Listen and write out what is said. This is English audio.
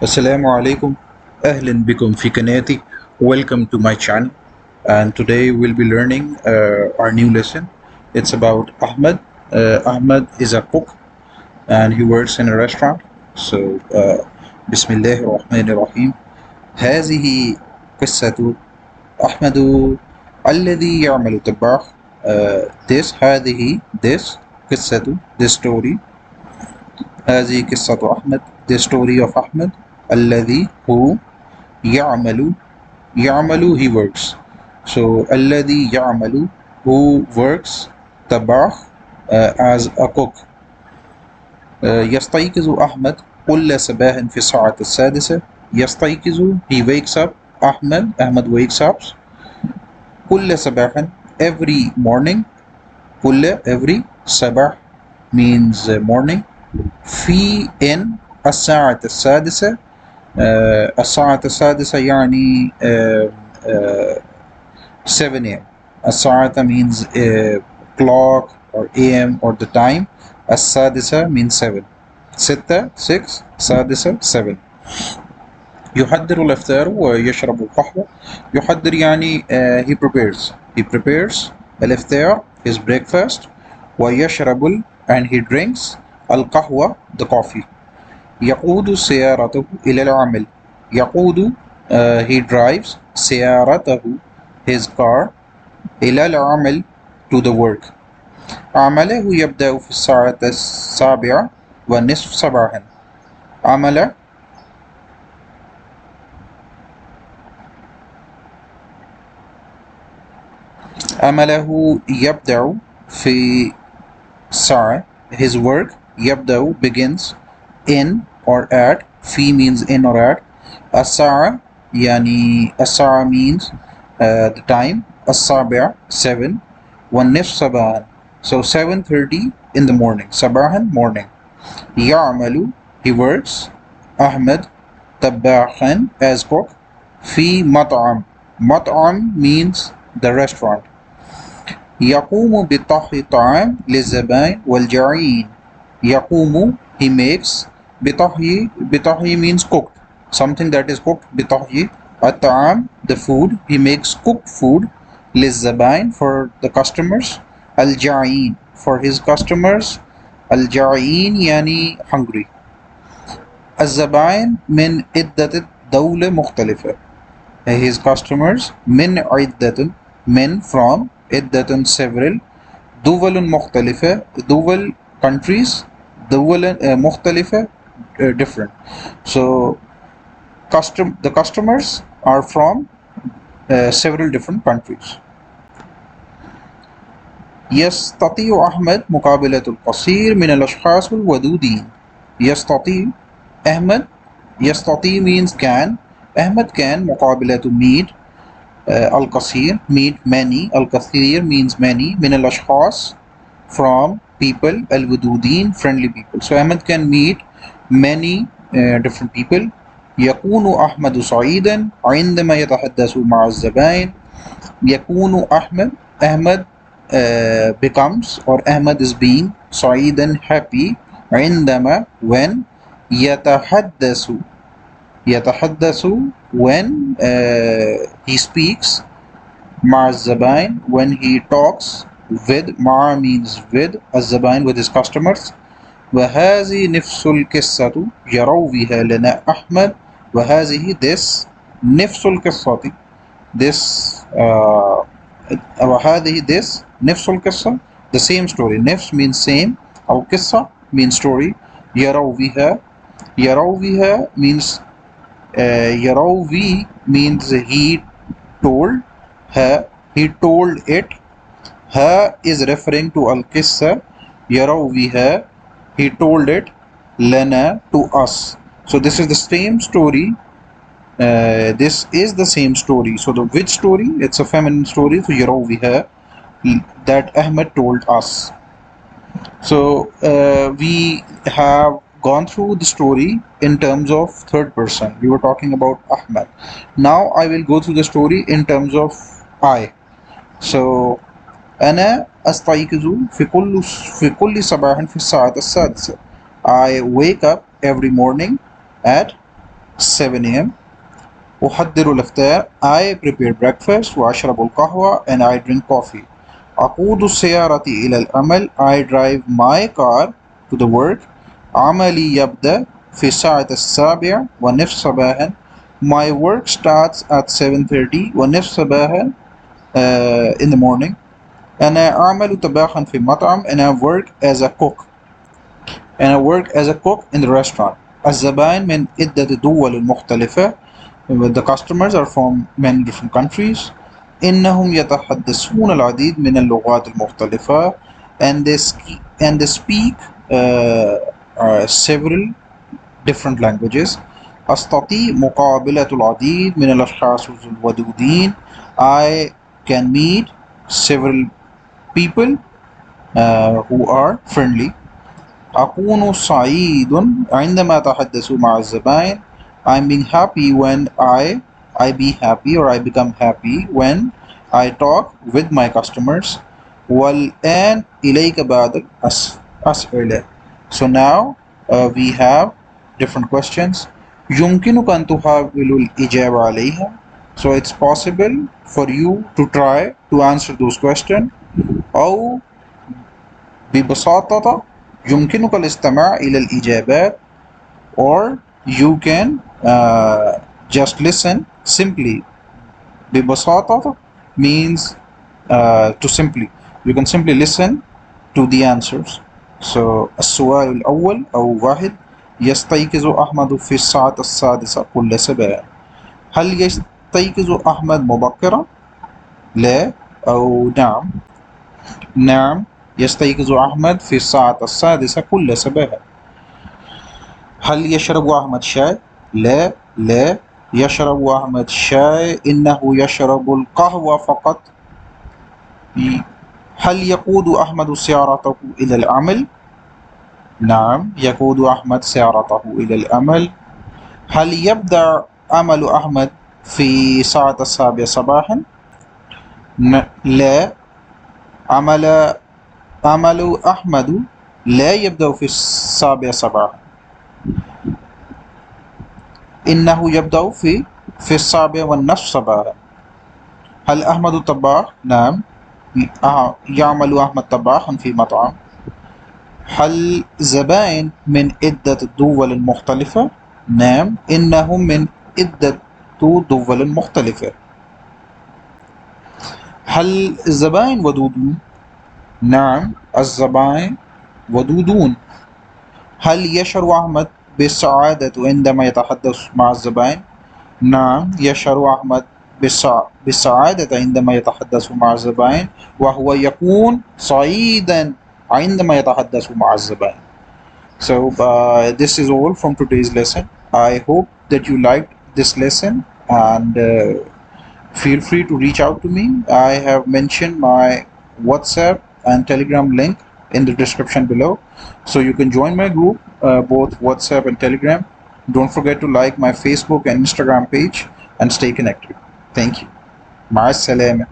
Assalamu alaikum. Ahlan bikum fi kanati. Welcome to my channel. And today we'll be learning our new lesson. It's about Ahmed. Ahmed is a cook and he works in a restaurant. So, Bismillah ar-Rahman ar-Rahim. هذه قصة أحمد الذي يعمل طباخ. This قصة this story. هذه قصة أحمد the story of Ahmed الذي who يعمل he works. So الذي يعمل who works طباخ as a cook. يستيقظ أحمد كل صباح في الساعة السادسة. يستيقظ he wakes up. Ahmed wakes up كل صباح every morning. كل every صباح means morning. في in الساعة السادسة. الساعة السادسة يعني 7 a.m. الساعة means clock or am or the time. السادسة means 7. ستة 6 سادسة 7. يحضر الإفطار ويشرب القهوة. يحضر يعني he prepares الإفطار his breakfast. ويشرب and he drinks القهوة the coffee. يقود سيارته إلى العمل. يقود he drives سيارته his car إلى العمل to the work. عمله يبدأ في الساعة 7:30 صباحا. عمله يبدأ في الساعة his work يبدأ begins in or at. في means in or at. الساعة يعني الساعة means the time. السابع 7 والنصف صباحا so 7:30 in the morning. صباحا morning. يعمل he works. أحمد طباخا as cook. في مطعم means the restaurant. يقوم بطهي الطعام للزبائن والجائعين. يقوم he makes. بطهي means cooked. Something that is cooked. بطهي الطعام the food. He makes cooked food للزبائن for the customers. الجائعين for his customers. الجائعين يعني hungry. الزبائن من عدة دولة مختلفة. His customers من عدة من from عدة several. دول مختلفة دول countries. دول مختلفة different. So the customers are from several different countries. يستطيع أحمد مقابلة الكثير من الأشخاص الودودين. يستطيع أحمد. يستطيع means can. أحمد can مقابلة meet الكثير meet many. الكثير means many. من الأشخاص from people. الودودين friendly people. So Ahmed can meet many different people. يكون أحمد سعيدا عندما يتحدث مع الزبائن. يكون أحمد becomes or Ahmed is being سعيدا happy عندما when يتحدث when he speaks مع الزبائن when he talks with. مع means with الزبائن with his customers. وهذه نفس القصة يرويها لنا أحمد. وهذه this نفس القصة this وهذه this نفس القصة the same story. نفس means same. القصة means story. يرويها means يروي means he told her. He told it. her is referring to القصة. يرويها he told it. لنا to us. So this is the same story. This is the same story. So the which story? It's a feminine story. So يرويها that Ahmed told us. So we have gone through the story in terms of third person. We were talking about Ahmed. Now I will go through the story in terms of I. So أنا أستيقظ في كل صباح في الساعة السادسة. I wake up every morning at 7 a.m. أحضر الإفطار I prepare breakfast وأشرب القهوة and I drink coffee. أقود السيارة إلى العمل I drive my car to the work. عملي يبدأ في الساعة 7:30 صباحا. My work starts at 7:30 صباحا in the morning. أنا أعمل طباخا في مطعم and I work as a cook. And I work as a cook in the restaurant. الزبائن من عدة دول مختلفة. The customers are from many different countries. إنهم يتحدثون العديد من اللغات المختلفة and they speak several different languages. أستطيع مقابلة العديد من الأشخاص الودودين. I can meet several people who are friendly. أكون سعيد عندما أتحدث مع الزبائن. I'm being happy when I be happy or I become happy when I talk with my customers. والآن إليك بعض الأسئلة. So now we have different questions. يمكنك أن تحاول الإجابة عليها. So it's possible for you to try to answer those questions. أو ببساطة يمكنك الاستماع إلى الإجابات, or you can just listen simply. ببساطة means to simply. You can simply listen to the answers. So السؤال الأول أو واحد يستيقظ أحمد في الساعة 6 كل صباح. هل يستيقظ أحمد مبكرا؟ لا أو نعم. نعم يستيقظ أحمد في الساعة 6 كل صباح. هل يشرب أحمد شاي؟ لا يشرب أحمد شاي، إنه يشرب القهوة فقط. هل يقود أحمد سيارته إلى العمل؟ نعم يقود أحمد سيارته إلى العمل. هل يبدأ عمل أحمد في الساعة 7 صباحا؟ لا، عمل أحمد لا يبدأ في 7 صباحا، إنه يبدأ في 7:30 صباحا. هل أحمد طباخ؟ نعم يعمل أحمد طباخا في مطعم. هل زبائن من عدة دول مختلفة؟ نعم إنهم من عدة دول مختلفة. هل الزبائن ودودون؟ نعم الزبائن ودودون. هل يشعر أحمد بالسعادة عندما يتحدث مع الزبائن؟ نعم يشعر أحمد بالسعادة عندما يتحدث مع الزبائن، وهو يكون سعيدا عندما يتحدث مع الزبائن. So this is all from today's lesson. I hope that you liked this lesson, and feel free to reach out to me. I have mentioned my WhatsApp and Telegram link in the description below, so you can join my group, both WhatsApp and Telegram. Don't forget to like my Facebook and Instagram page and stay connected. Thank you. مع السلامة.